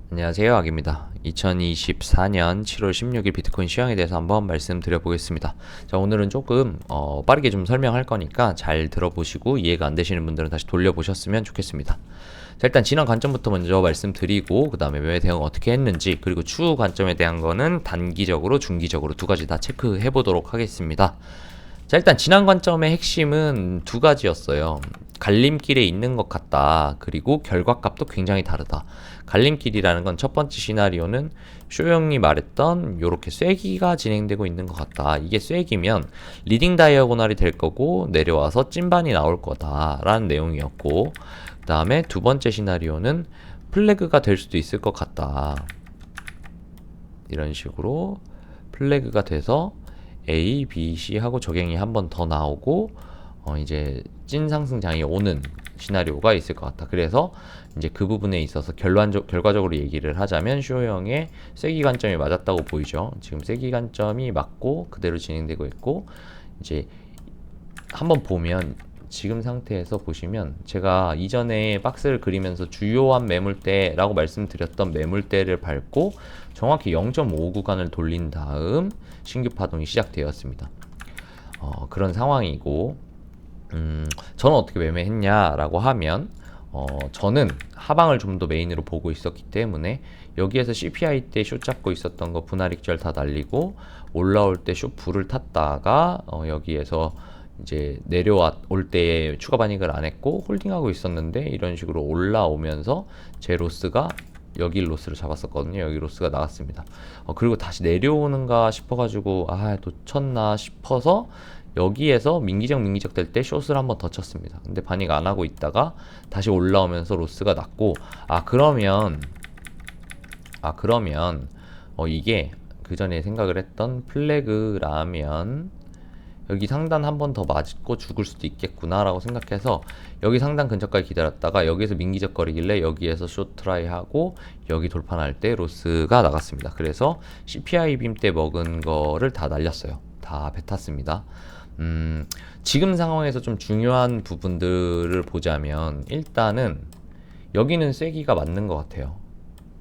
안녕하세요, 악입니다. 2024년 7월 16일 비트코인 시황에 대해서 한번 말씀드려 보겠습니다. 자, 오늘은 조금 빠르게 좀 설명할 거니까 잘 들어보시고 이해가 안 되시는 분들은 다시 돌려보셨으면 좋겠습니다. 자, 일단 지난 관점부터 먼저 말씀드리고 그 다음에 매매 대응 어떻게 했는지, 그리고 추후 관점에 대한 거는 단기적으로 중기적으로 두 가지 다 체크해 보도록 하겠습니다. 자, 일단 지난 관점의 핵심은 두 가지였어요. 갈림길에 있는 것 같다. 그리고 결과값도 굉장히 다르다. 갈림길이라는 건 첫 번째 시나리오는 쇼 형이 말했던 요렇게 쐐기가 진행되고 있는 것 같다. 이게 쐐기면 리딩 다이어고널이 될 거고 내려와서 찐반이 나올 거다라는 내용이었고, 그 다음에 두 번째 시나리오는 플래그가 될 수도 있을 것 같다. 이런 식으로 플래그가 돼서 A, B, C 하고 적용이 한 번 더 나오고 이제 찐 상승장이 오는 시나리오가 있을 것 같다. 그래서 이제 그 부분에 있어서 결과적으로 얘기를 하자면 쇼형의 쐐기 관점이 맞았다고 보이죠. 지금 쐐기 관점이 맞고 그대로 진행되고 있고, 이제 한번 보면 지금 상태에서 보시면 제가 이전에 박스를 그리면서 주요한 매물대라고 말씀드렸던 매물대를 밟고 정확히 0.5 구간을 돌린 다음 신규 파동이 시작되었습니다. 그런 상황이고, 저는 어떻게 매매했냐라고 하면 저는 하방을 좀 더 메인으로 보고 있었기 때문에 여기에서 CPI 때 숏 잡고 있었던 거 분할익절 다 날리고 올라올 때 숏 불을 탔다가 여기에서 이제 내려올 때에 추가 반익을 안 했고 홀딩하고 있었는데 이런 식으로 올라오면서 제 로스가 여기 로스를 잡았었거든요. 여기 로스가 나갔습니다. 그리고 다시 내려오는가 싶어가지고 놓쳤나 싶어서 여기에서 민기적 될 때 숏을 한번 더 쳤습니다. 근데 반익 안 하고 있다가 다시 올라오면서 로스가 났고, 그러면 이게 그 전에 생각을 했던 플래그라면 여기 상단 한 번 더 맞고 죽을 수도 있겠구나 라고 생각해서 여기 상단 근처까지 기다렸다가 여기에서 민기적 거리길래 여기에서 숏 트라이 하고 여기 돌파할 때 로스가 나갔습니다. 그래서 CPI 빔 때 먹은 거를 다 날렸어요. 다 뱉었습니다. 지금 상황에서 좀 중요한 부분들을 보자면 일단은 여기는 쐐기가 맞는 것 같아요.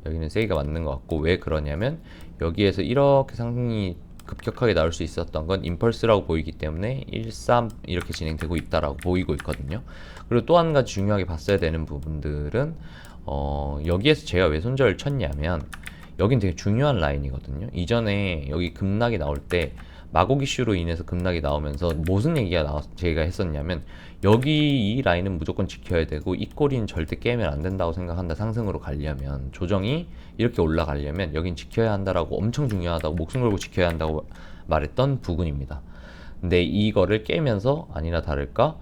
여기는 쐐기가 맞는 것 같고, 왜 그러냐면 여기에서 이렇게 상승이 급격하게 나올 수 있었던 건 임펄스라고 보이기 때문에 1, 3 이렇게 진행되고 있다라고 보이고 있거든요. 그리고 또 한 가지 중요하게 봤어야 되는 부분들은 여기에서 제가 왜 손절을 쳤냐면 여긴 되게 중요한 라인이거든요. 이전에 여기 급락이 나올 때 마곡 이슈로 인해서 급락이 나오면서 무슨 얘기가 제가 했었냐면 여기 이 라인은 무조건 지켜야 되고 이 꼬리는 절대 깨면 안 된다고 생각한다. 상승으로 가려면 조정이 이렇게 올라가려면 여긴 지켜야 한다라고, 엄청 중요하다고, 목숨 걸고 지켜야 한다고 말했던 부분입니다. 근데 이거를 깨면서 아니나 다를까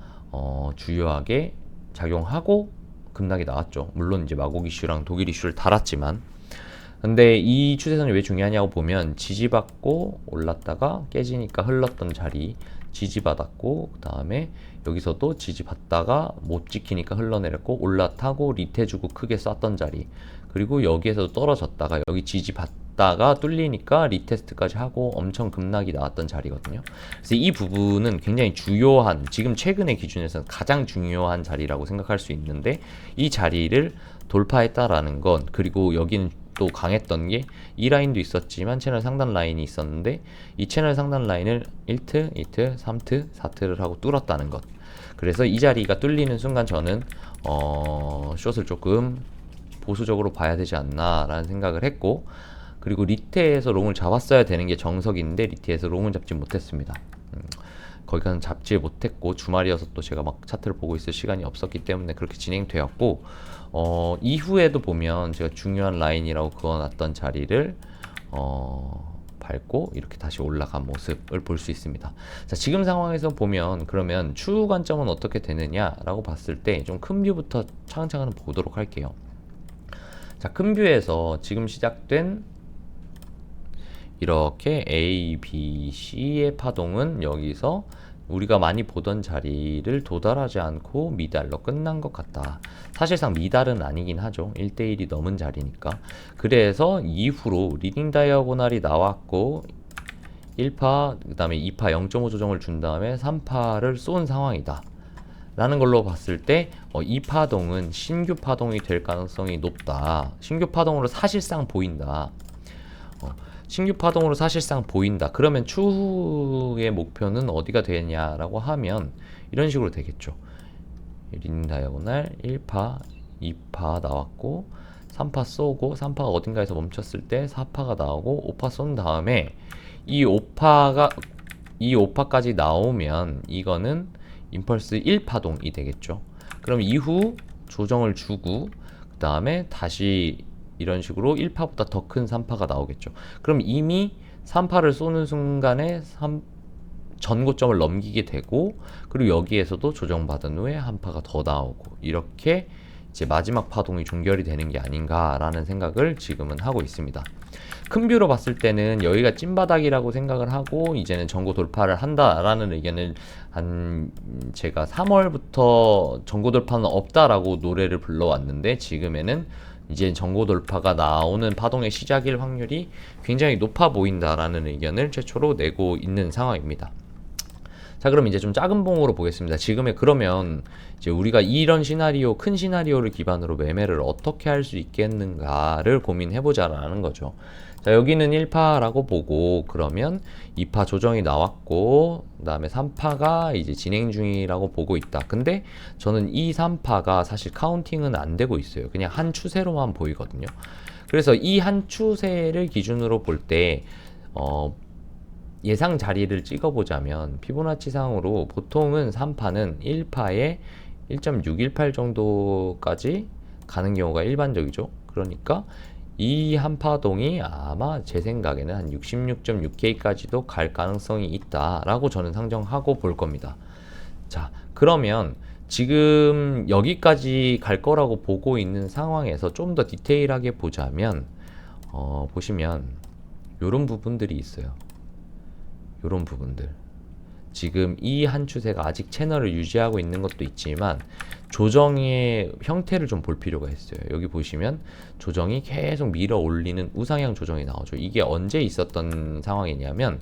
주요하게 작용하고 급락이 나왔죠. 물론 이제 마곡 이슈랑 독일 이슈를 달았지만, 근데 이 추세선이 왜 중요하냐고 보면 지지받고 올랐다가 깨지니까 흘렀던 자리, 지지받았고 그 다음에 여기서도 지지받다가 못 지키니까 흘러내렸고 올라타고 리테주고 크게 쐈던 자리, 그리고 여기에서도 떨어졌다가 여기 지지받다가 뚫리니까 리테스트까지 하고 엄청 급락이 나왔던 자리거든요. 그래서 이 부분은 굉장히 주요한, 지금 최근의 기준에서는 가장 중요한 자리라고 생각할 수 있는데, 이 자리를 돌파했다라는 건, 그리고 여기는 또 강했던 게 이 라인도 있었지만 채널 상단 라인이 있었는데 이 채널 상단 라인을 1트, 2트, 3트, 4트를 하고 뚫었다는 것. 그래서 이 자리가 뚫리는 순간 저는 숏을 조금 보수적으로 봐야 되지 않나 라는 생각을 했고, 그리고 리테에서 롱을 잡았어야 되는 게 정석인데 리테에서 롱을 잡지 못했습니다. 거기까지는 잡지 못했고 주말이어서 또 제가 막 차트를 보고 있을 시간이 없었기 때문에 그렇게 진행되었고, 이후에도 보면 제가 중요한 라인이라고 그어놨던 자리를 밟고 이렇게 다시 올라간 모습을 볼 수 있습니다. 자, 지금 상황에서 보면 그러면 추후 관점은 어떻게 되느냐라고 봤을 때 좀 큰 뷰부터 차근차근 보도록 할게요. 자, 큰 뷰에서 지금 시작된 이렇게 A, B, C의 파동은 여기서 우리가 많이 보던 자리를 도달하지 않고 미달로 끝난 것 같다. 사실상 미달은 아니긴 하죠. 1대1이 넘은 자리니까. 그래서 이후로 리딩 다이어고널이 나왔고 1파, 그 다음에 2파 0.5 조정을 준 다음에 3파를 쏜 상황이다. 라는 걸로 봤을 때 이 파동은 신규 파동이 될 가능성이 높다. 신규 파동으로 사실상 보인다. 신규 파동으로 사실상 보인다. 그러면 추후의 목표는 어디가 되냐라고 하면 이런 식으로 되겠죠. 리닝 다이아고날 1파, 2파 나왔고 3파 쏘고 3파가 어딘가에서 멈췄을 때 4파가 나오고 5파 쏜 다음에 이 5파까지 나오면 이거는 임펄스 1파동이 되겠죠. 그럼 이후 조정을 주고 그 다음에 다시 이런 식으로 1파보다 더 큰 3파가 나오겠죠. 그럼 이미 3파를 쏘는 순간에 전고점을 넘기게 되고, 그리고 여기에서도 조정받은 후에 한 파가 더 나오고, 이렇게 이제 마지막 파동이 종결이 되는 게 아닌가라는 생각을 지금은 하고 있습니다. 큰 뷰로 봤을 때는 여기가 찐바닥이라고 생각을 하고 이제는 전고 돌파를 한다라는 의견을 제가 3월부터 전고 돌파는 없다라고 노래를 불러왔는데, 지금에는 이제 전고 돌파가 나오는 파동의 시작일 확률이 굉장히 높아 보인다라는 의견을 최초로 내고 있는 상황입니다. 자, 그럼 이제 좀 작은 봉으로 보겠습니다. 지금의 그러면 이제 우리가 이런 시나리오, 큰 시나리오를 기반으로 매매를 어떻게 할 수 있겠는가를 고민해보자라는 거죠. 자, 여기는 1파라고 보고, 그러면 2파 조정이 나왔고, 그 다음에 3파가 이제 진행 중이라고 보고 있다. 근데 저는 이 3파가 사실 카운팅은 안 되고 있어요. 그냥 한 추세로만 보이거든요. 그래서 이 한 추세를 기준으로 볼 때, 예상 자리를 찍어보자면 피보나치상으로 보통은 3파는 1파에 1.618 정도까지 가는 경우가 일반적이죠. 그러니까 이 한 파동이 아마 제 생각에는 한 66.6K까지도 갈 가능성이 있다라고 저는 상정하고 볼 겁니다. 자, 그러면 지금 여기까지 갈 거라고 보고 있는 상황에서 좀 더 디테일하게 보자면 보시면 이런 부분들이 있어요. 이런 부분들, 지금 이 한 추세가 아직 채널을 유지하고 있는 것도 있지만 조정의 형태를 좀 볼 필요가 있어요. 여기 보시면 조정이 계속 밀어 올리는 우상향 조정이 나오죠. 이게 언제 있었던 상황이냐면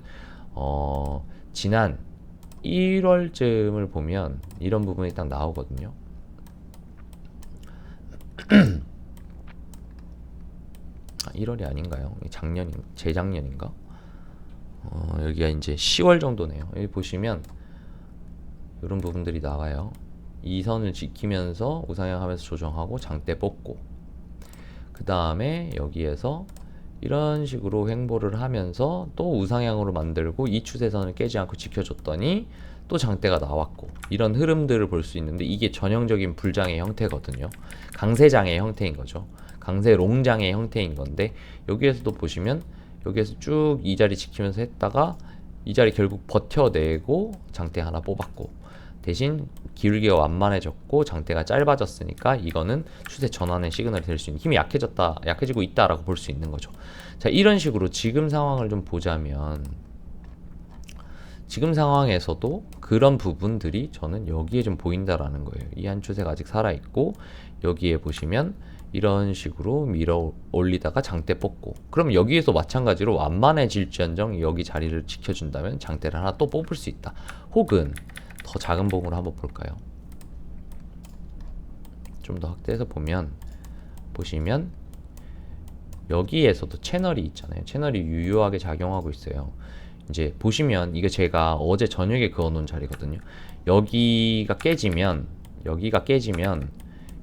지난 1월쯤을 보면 이런 부분이 딱 나오거든요. 1월이 아닌가요? 재작년인가? 여기가 이제 10월 정도네요. 여기 보시면 이런 부분들이 나와요. 이 선을 지키면서 우상향 하면서 조정하고 장대 뽑고, 그 다음에 여기에서 이런 식으로 횡보를 하면서 또 우상향으로 만들고 이 추세선을 깨지 않고 지켜줬더니 또 장대가 나왔고, 이런 흐름들을 볼 수 있는데 이게 전형적인 불장의 형태거든요. 강세장의 형태인 거죠. 강세 롱장의 형태인 건데, 여기에서도 보시면 여기에서 쭉 이 자리 지키면서 했다가 이 자리 결국 버텨내고 장대 하나 뽑았고, 대신 기울기가 완만해졌고 장대가 짧아졌으니까 이거는 추세 전환의 시그널이 될 수 있는, 힘이 약해지고 있다라고 볼 수 있는 거죠. 자, 이런 식으로 지금 상황을 좀 보자면 지금 상황에서도 그런 부분들이 저는 여기에 좀 보인다라는 거예요. 이 한 추세가 아직 살아있고, 여기에 보시면 이런 식으로 밀어 올리다가 장대 뽑고, 그럼 여기에서 마찬가지로 완만해질지언정 여기 자리를 지켜준다면 장대를 하나 또 뽑을 수 있다. 혹은 더 작은 봉으로 한번 볼까요? 좀 더 확대해서 보시면 여기에서도 채널이 있잖아요. 채널이 유효하게 작용하고 있어요. 이제 보시면 이게 제가 어제 저녁에 그어놓은 자리거든요. 여기가 깨지면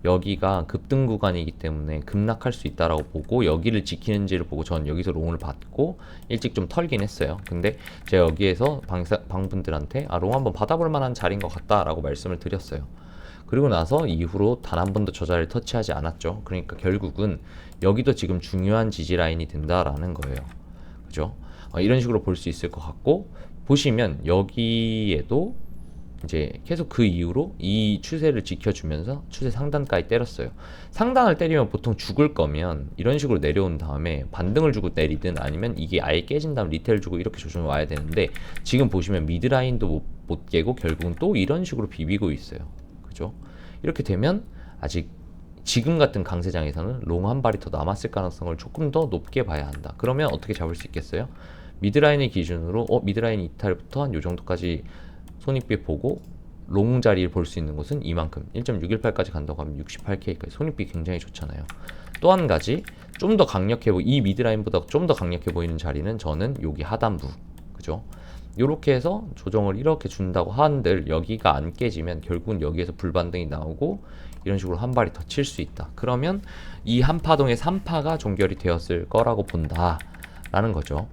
여기가 급등 구간이기 때문에 급락할 수 있다라고 보고 여기를 지키는지를 보고 전 여기서 롱을 받고 일찍 좀 털긴 했어요. 근데 제가 여기에서 방분들한테 롱 한번 받아볼 만한 자리인 것 같다라고 말씀을 드렸어요. 그리고 나서 이후로 단 한 번도 저 자리를 터치하지 않았죠. 그러니까 결국은 여기도 지금 중요한 지지 라인이 된다라는 거예요. 그죠? 이런 식으로 볼 수 있을 것 같고, 보시면 여기에도 이제 계속 그 이후로 이 추세를 지켜주면서 추세 상단까지 때렸어요. 상단을 때리면 보통 죽을 거면 이런 식으로 내려온 다음에 반등을 주고 내리든 아니면 이게 아예 깨진 다음 리테일 주고 이렇게 조정을 와야 되는데, 지금 보시면 미드라인도 못 깨고 결국은 또 이런 식으로 비비고 있어요. 그죠? 이렇게 되면 아직 지금 같은 강세장에서는 롱 한 발이 더 남았을 가능성을 조금 더 높게 봐야 한다. 그러면 어떻게 잡을 수 있겠어요? 미드라인의 기준으로 미드라인 이탈부터 한 요 정도까지 손익비 보고 롱 자리를 볼 수 있는 곳은 이만큼 1.618까지 간다고 하면 68K까지 손익비 굉장히 좋잖아요. 또 한 가지 좀 더 강력해 이 미드라인보다 좀 더 강력해 보이는 자리는 저는 여기 하단부, 그죠? 이렇게 해서 조정을 이렇게 준다고 한들 여기가 안 깨지면 결국은 여기에서 불반등이 나오고 이런 식으로 한 발이 더 칠 수 있다. 그러면 이 한파동의 3파가 종결이 되었을 거라고 본다라는 거죠.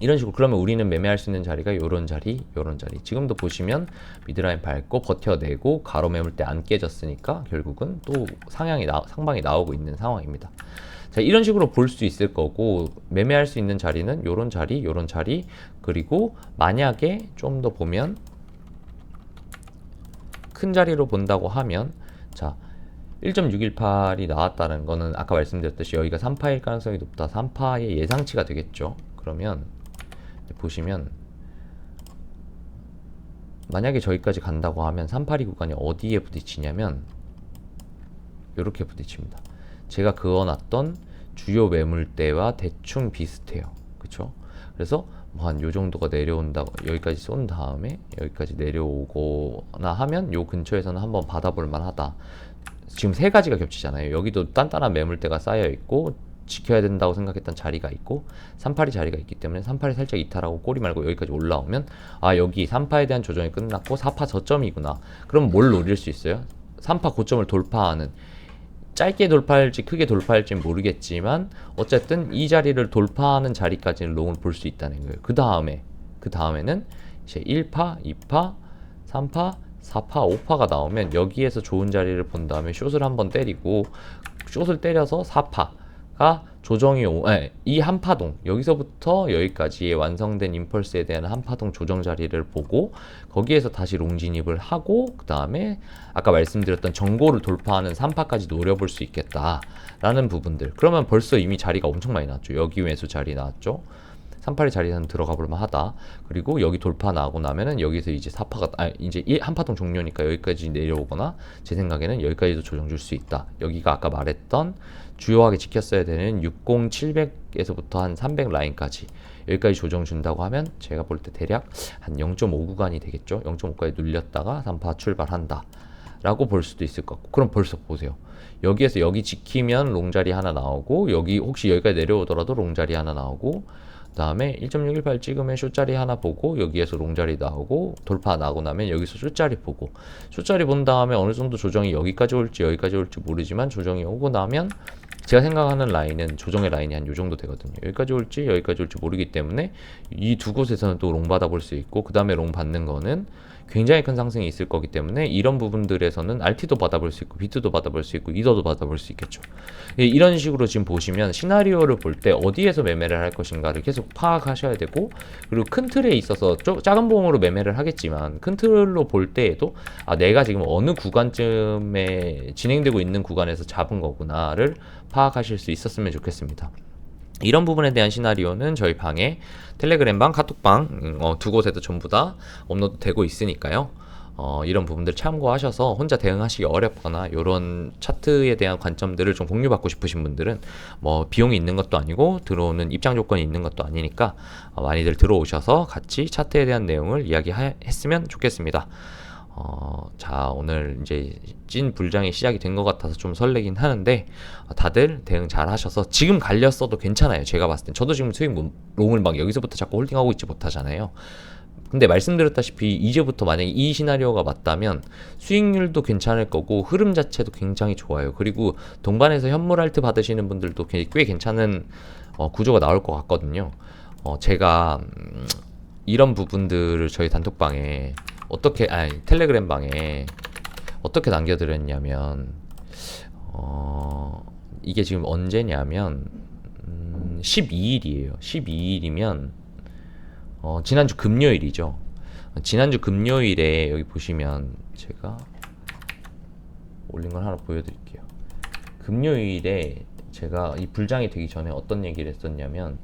이런 식으로 그러면 우리는 매매할 수 있는 자리가 요런 자리, 요런 자리. 지금도 보시면 미드라인 밟고 버텨내고 가로 매물대 안 깨졌으니까 결국은 또 상방이 나오고 있는 상황입니다. 자, 이런 식으로 볼 수 있을 거고, 매매할 수 있는 자리는 요런 자리, 요런 자리, 그리고 만약에 좀 더 보면 큰 자리로 본다고 하면, 자, 1.618이 나왔다는 거는 아까 말씀드렸듯이 여기가 3파일 가능성이 높다. 3파의 예상치가 되겠죠. 그러면 보시면 만약에 저기까지 간다고 하면 382 구간이 어디에 부딪히냐면 이렇게 부딪힙니다. 제가 그어놨던 주요 매물대와 대충 비슷해요. 그쵸? 그래서 뭐 한 요 정도가 내려온다고 여기까지 쏜 다음에 여기까지 내려오거나 하면 요 근처에서는 한번 받아볼 만하다. 지금 세 가지가 겹치잖아요. 여기도 단단한 매물대가 쌓여 있고 지켜야 된다고 생각했던 자리가 있고 382 자리가 있기 때문에 382 살짝 이탈하고 꼬리 말고 여기까지 올라오면 아, 여기 3파에 대한 조정이 끝났고 4파 저점이구나. 그럼 뭘 노릴 수 있어요? 3파 고점을 돌파하는, 짧게 돌파할지 크게 돌파할지는 모르겠지만 어쨌든 이 자리를 돌파하는 자리까지는 롱을 볼 수 있다는 거예요. 그 다음에는 이제 1파, 2파, 3파, 4파, 5파가 나오면 여기에서 좋은 자리를 본 다음에 숏을 한번 때리고 숏을 때려서 4파가 조정이 이 한파동 여기서부터 여기까지의 완성된 임펄스에 대한 한파동 조정 자리를 보고 거기에서 다시 롱 진입을 하고 그 다음에 아까 말씀드렸던 정고를 돌파하는 3파까지 노려볼 수 있겠다라는 부분들. 그러면 벌써 이미 자리가 엄청 많이 나왔죠. 여기 매수 자리 나왔죠. 382 자리에는 들어가 볼만 하다. 그리고 여기 돌파 나오고 나면은 여기서 이제 4파가 이제 한파동 종료니까 여기까지 내려오거나 제 생각에는 여기까지도 조정 줄 수 있다. 여기가 아까 말했던 주요하게 지켰어야 되는 60700에서부터 한 300 라인까지 여기까지 조정 준다고 하면 제가 볼 때 대략 한 0.5 구간이 되겠죠. 0.5까지 눌렸다가 3파 출발한다 라고 볼 수도 있을 것 같고, 그럼 벌써 보세요. 여기에서 여기 지키면 롱자리 하나 나오고 여기 혹시 여기까지 내려오더라도 롱자리 하나 나오고 그 다음에 1.618 찍으면 숏자리 하나 보고 여기에서 롱자리 나오고 돌파 나고 나면 여기서 숏자리 보고 숏자리 본 다음에 어느 정도 조정이 여기까지 올지 여기까지 올지 모르지만 조정이 오고 나면 제가 생각하는 라인은 조정의 라인이 한 요 정도 되거든요. 여기까지 올지 여기까지 올지 모르기 때문에 이 두 곳에서는 또 롱 받아볼 수 있고 그 다음에 롱 받는 거는 굉장히 큰 상승이 있을 거기 때문에 이런 부분들에서는 RT도 받아볼 수 있고 비트도 받아볼 수 있고 이더도 받아볼 수 있겠죠. 이런 식으로 지금 보시면 시나리오를 볼 때 어디에서 매매를 할 것인가를 계속 파악하셔야 되고, 그리고 큰 틀에 있어서 작은 보험으로 매매를 하겠지만 큰 틀로 볼 때에도 아, 내가 지금 어느 구간쯤에 진행되고 있는 구간에서 잡은 거구나를 파악하실 수 있었으면 좋겠습니다. 이런 부분에 대한 시나리오는 저희 방에 텔레그램방, 카톡방 두 곳에도 전부 다 업로드 되고 있으니까요. 이런 부분들 참고하셔서 혼자 대응하시기 어렵거나 이런 차트에 대한 관점들을 좀 공유받고 싶으신 분들은 뭐 비용이 있는 것도 아니고 들어오는 입장 조건이 있는 것도 아니니까 많이들 들어오셔서 같이 차트에 대한 내용을 이야기했으면 좋겠습니다. 자, 오늘 이제 찐 불장이 시작이 된 것 같아서 좀 설레긴 하는데 다들 대응 잘 하셔서 지금 갈렸어도 괜찮아요. 제가 봤을 땐 저도 지금 수익 롱을 막 여기서부터 자꾸 홀딩하고 있지 못하잖아요. 근데 말씀드렸다시피 이제부터 만약에 이 시나리오가 맞다면 수익률도 괜찮을 거고 흐름 자체도 굉장히 좋아요. 그리고 동반해서 현물 알트 받으시는 분들도 꽤 괜찮은 구조가 나올 것 같거든요. 제가 이런 부분들을 저희 단톡방에 텔레그램 방에 어떻게 남겨드렸냐면 이게 지금 언제냐면 12일이에요. 12일이면 지난주 금요일이죠. 지난주 금요일에 여기 보시면 제가 올린 걸 하나 보여드릴게요. 금요일에 제가 이 불장이 되기 전에 어떤 얘기를 했었냐면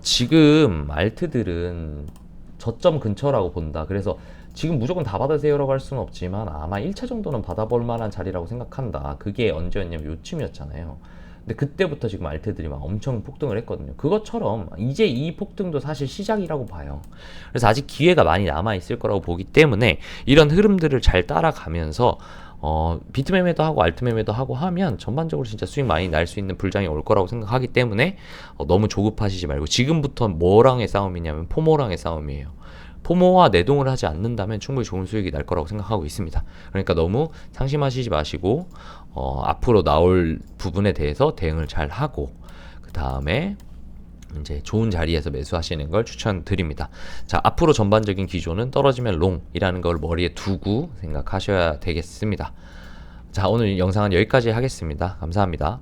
지금 알트들은 저점 근처라고 본다. 그래서 지금 무조건 다 받으세요라고 할 수는 없지만 아마 1차 정도는 받아볼 만한 자리라고 생각한다. 그게 언제였냐면 요쯤이었잖아요. 근데 그때부터 지금 알트들이 막 엄청 폭등을 했거든요. 그것처럼 이제 이 폭등도 사실 시작이라고 봐요. 그래서 아직 기회가 많이 남아 있을 거라고 보기 때문에 이런 흐름들을 잘 따라가면서 비트 매매도 하고 알트 매매도 하고 하면 전반적으로 진짜 수익 많이 날 수 있는 불장이 올 거라고 생각하기 때문에 너무 조급하시지 말고, 지금부터 뭐랑의 싸움이냐면 포모랑의 싸움이에요. 포모와 내동을 하지 않는다면 충분히 좋은 수익이 날 거라고 생각하고 있습니다. 그러니까 너무 상심하시지 마시고 앞으로 나올 부분에 대해서 대응을 잘 하고, 그 다음에 이제 좋은 자리에서 매수하시는 걸 추천드립니다. 자, 앞으로 전반적인 기조는 떨어지면 롱이라는 걸 머리에 두고 생각하셔야 되겠습니다. 자, 오늘 영상은 여기까지 하겠습니다. 감사합니다.